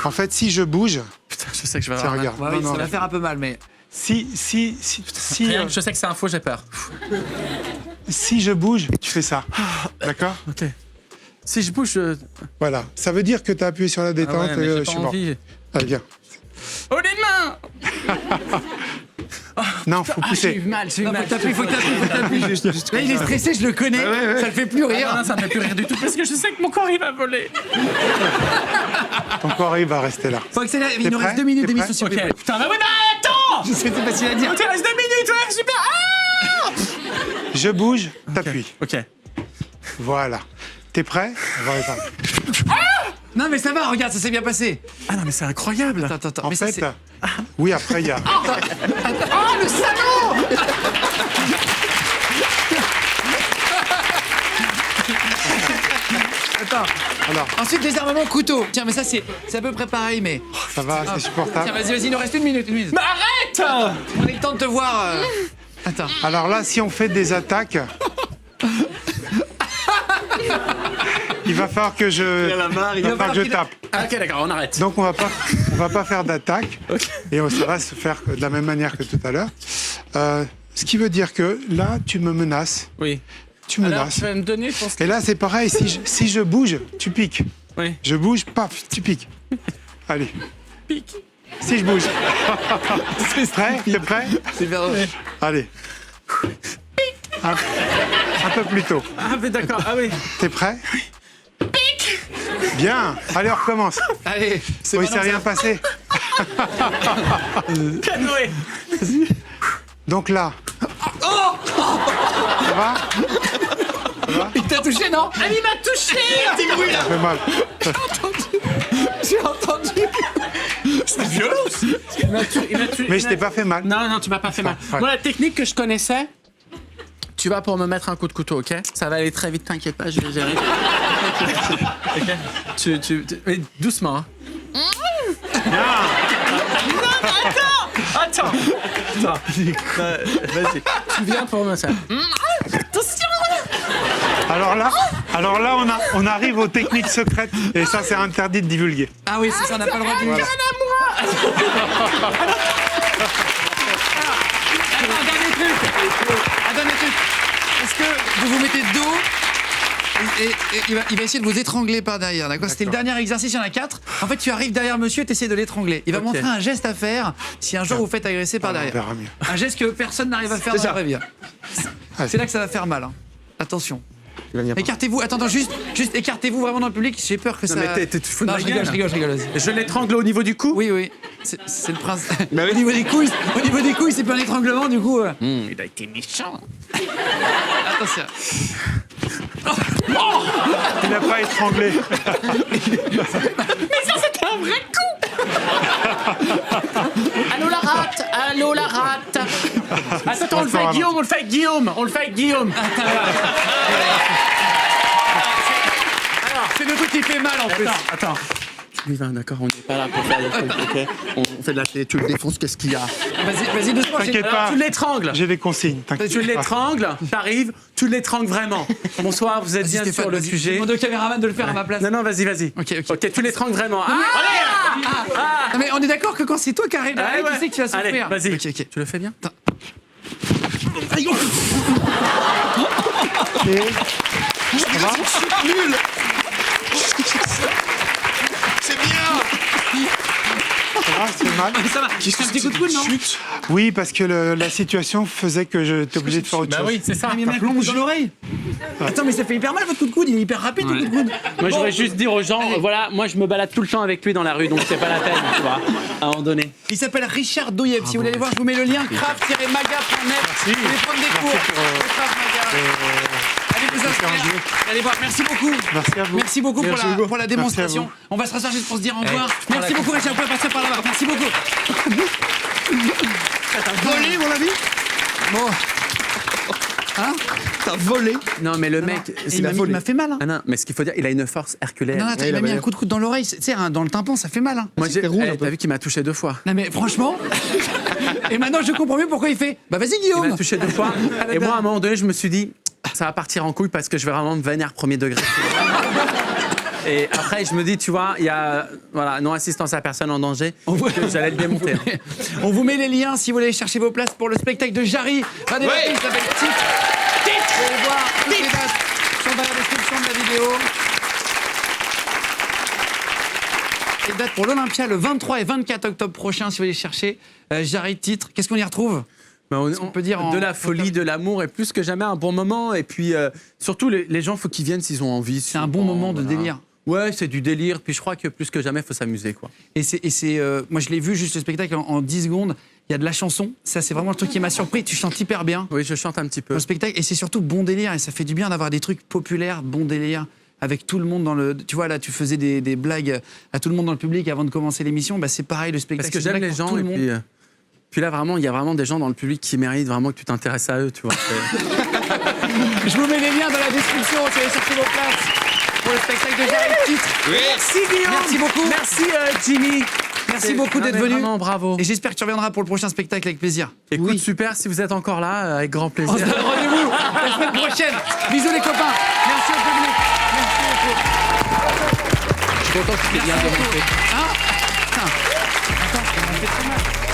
En fait, si je bouge, Putain, je sais que je vais tiens, avoir mal. regarde. Ouais, oui, Non, ça non, va faire un peu mal, mais. si Rien, je sais que c'est un faux, j'ai peur. si je bouge, tu fais ça. D'accord? Ok. Si je bouge, je... Voilà. Ça veut dire que tu as appuyé sur la Ah détente ouais, mais et j'ai je pas suis mort. envie. Allez, viens. Oh, les mains. Non, faut Ah, j'ai pousser. eu mal, j'ai eu Non, mal. faut que t'appuies. Là il est stressé, je le connais. Ça le fait plus Ah, rire. non, ça me fait plus rire du tout parce que je sais que mon corps il va voler. Ton corps, il va rester là. Faut accélérer. Il T'es nous reste prêt 2 minutes T'es d'émission, s'il Ok. vous plaît. Putain, bah oui, bah attends. Je sais, c'est facile à dire. Il te reste 2 minutes, ouais, super. Ah. Je bouge, t'appuies. Ok. Voilà. T'es prêt? On va réparer. Non, mais ça va, regarde, ça s'est bien passé. Ah non, mais c'est incroyable. Attends. En Mais ça, fait, c'est- oui, après, il y a. Oh, le salaud! Attends. Alors, Ensuite, désarmement couteau. Tiens, mais ça, c'est à peu près pareil, mais. ça va, c'est Tiens, supportable. vas-y, il nous reste 1 minute. Mais arrête. On a le temps de te voir. Attends. Alors là, si on fait des attaques. Il va falloir que je. Il a la marre, il va va falloir que je tape. Ah, ok, d'accord, on arrête. Donc on va pas faire d'attaque et ça va se faire de la même manière que tout à l'heure. Ce qui veut dire que là, tu me menaces. Oui. Tu Alors, menaces. tu vas me donner ton... Et là, c'est pareil. Si je bouge, tu piques. Oui. Je bouge, paf, tu piques. Allez. Pique. Si je bouge. Prêt? T'es prêt? C'est vers Allez. Un peu plus tôt. Ah, mais d'accord, ah oui. T'es prêt? Pique. Bien. Allez, on recommence. Allez, c'est Oh, il s'est maintenant rien passé. Canoë. Donc là. Ça va? Il t'a touché, non? Ah, il m'a touché. Ça fait mal. J'ai entendu. Il m'a tué. Mais je t'ai pas fait mal. Non, non, tu m'as pas fait mal. Ouais. Moi, la technique que je connaissais, tu vas pour me mettre un coup de couteau, ok? Ça va aller très vite, t'inquiète pas, je vais gérer. Mais doucement. Hein. Attends. Vas-y. Tu viens pour moi ça. Alors là, on arrive aux techniques secrètes. Et ça, c'est interdit de divulguer. Ah oui, c'est ça, on n'a pas le droit de dire. Un dernier truc. Est-ce que vous vous mettez de dos et il va essayer de vous étrangler par derrière, d'accord? C'était le dernier exercice, il y en a 4. En fait, tu arrives derrière monsieur et tu essaies de l'étrangler. Il va montrer un geste à faire si un jour vous faites agresser par derrière. On verra mieux. Un geste que personne n'arrive à faire dans la vraie vie. C'est là que ça va faire mal. Hein. Attention. Écartez-vous, attends, juste écartez-vous vraiment dans le public, j'ai peur que ça... Non mais t'es fou de ma gueule. Je rigole. Je l'étrangle au niveau du cou? Oui. C'est le prince. Au niveau des couilles, c'est pas un étranglement, du coup... Il a été méchant. Attention. Il n'a pas étranglé. Mais ça, c'était un vrai coup. Allô la rate. Attends, on le fait avec Guillaume. Alors, c'est le truc qui fait mal en plus. Attends. Oui, d'accord, on n'est pas là pour faire des trucs, ok? On fait de la télé, tu le défonces, qu'est-ce qu'il y a? Vas-y, doucement. T'inquiète pas. Tu l'étrangles. J'ai des consignes, t'inquiète. Tu l'étrangles, t'arrives, tu l'étrangles vraiment. Bonsoir, vous êtes bien sur le sujet. Demande au caméraman de le faire à ma place. Non, vas-y. Ok, tu l'étrangles vraiment. Non, mais on est d'accord que quand c'est toi qui arrives là, tu sais que tu vas souffrir. Allez, vas-y. Ok. Tu le fais bien? C'est bien. C'est mal. Ça va. Tu fais un petit coup de coude, non? Oui, parce que la situation faisait que j'étais obligé de faire autre chose. Oui, c'est ça. Mais il y a un coup de coude dans l'oreille. Attends, mais ça fait hyper mal votre coup de coude, il est hyper rapide ton coup de coude. Moi, je voudrais juste dire aux gens, voilà, moi, je me balade tout le temps avec lui dans la rue, donc c'est pas la peine, tu vois, à un moment donné. Il s'appelle Richard Doyev. Si vous voulez aller voir, je vous mets le lien craft-maga.net. Vous allez prendre des cours. Craft Maga. Allez vous inscrire. Allez voir. Merci beaucoup. Merci à vous. Merci beaucoup pour la démonstration. Merci à vous. On va se rasseoir juste pour se dire au revoir. Merci beaucoup Richard, vous pouvez partir par là-bas. Merci beaucoup. T'as volé, mon ami? Bon. Hein? T'as volé? Non, mais le mec, Il m'a fait mal. Hein. Ah non, mais ce qu'il faut dire, il a une force herculéenne. Non, attends, il m'a mis un coup de coude dans l'oreille. Tu sais, dans le tympan, ça fait mal. Hein. Moi, C'était rouge, un peu. t'as vu qu'il m'a touché 2 fois. Non, mais franchement. Et maintenant, je comprends mieux pourquoi il fait. Bah, vas-y, Il Guillaume. m'a touché 2 fois. Et moi, à un moment donné, je me suis dit, ça va partir en couille parce que je vais vraiment me vénère premier degré. Et après, je me dis, tu vois, il y a non-assistance à personne en danger. J'allais le démonter. Hein. On vous met les liens si vous voulez chercher vos places pour le spectacle de Jarry. Il s'appelle Titre. Vous allez voir toutes les dates sont dans la description de la vidéo. Les dates pour l'Olympia le 23 et 24 octobre prochain si vous voulez chercher Jarry Titre. Qu'est-ce qu'on y retrouve? Ben, on peut dire de la folie, de l'amour et plus que jamais un bon moment. Et puis surtout, les gens, faut qu'ils viennent s'ils ont envie. C'est un bon moment de délire. Ouais, c'est du délire. Puis je crois que plus que jamais, il faut s'amuser, quoi. Et moi, je l'ai vu juste le spectacle en 10 secondes. Il y a de la chanson. Ça, c'est vraiment le truc qui m'a surpris. Tu chantes hyper bien. Oui, je chante un petit peu. Dans le spectacle. Et c'est surtout bon délire. Et ça fait du bien d'avoir des trucs populaires, bon délire, avec tout le monde dans le. Tu vois, là, tu faisais des blagues à tout le monde dans le public avant de commencer l'émission. Bah, c'est pareil, le spectacle. Parce que c'est j'aime une les blague pour gens. tout Et le monde. puis là, vraiment, il y a vraiment des gens dans le public qui méritent vraiment que tu t'intéresses à eux, tu vois. Je vous mets les liens dans la description. Si vous allez chercher vos places pour le spectacle de Jarry Titre. Merci, Guillaume. Merci beaucoup. Merci, Jimmy. Merci beaucoup d'être venu. Vraiment, bravo. Et j'espère que tu reviendras pour le prochain spectacle avec plaisir. Écoute, super, si vous êtes encore là, avec grand plaisir. On se donne rendez-vous la semaine prochaine. Bisous les copains. Merci au public. Merci beaucoup. Je suis content que tu t'aies bien démonté. Hein? Putain. Attends, on m'a fait très mal.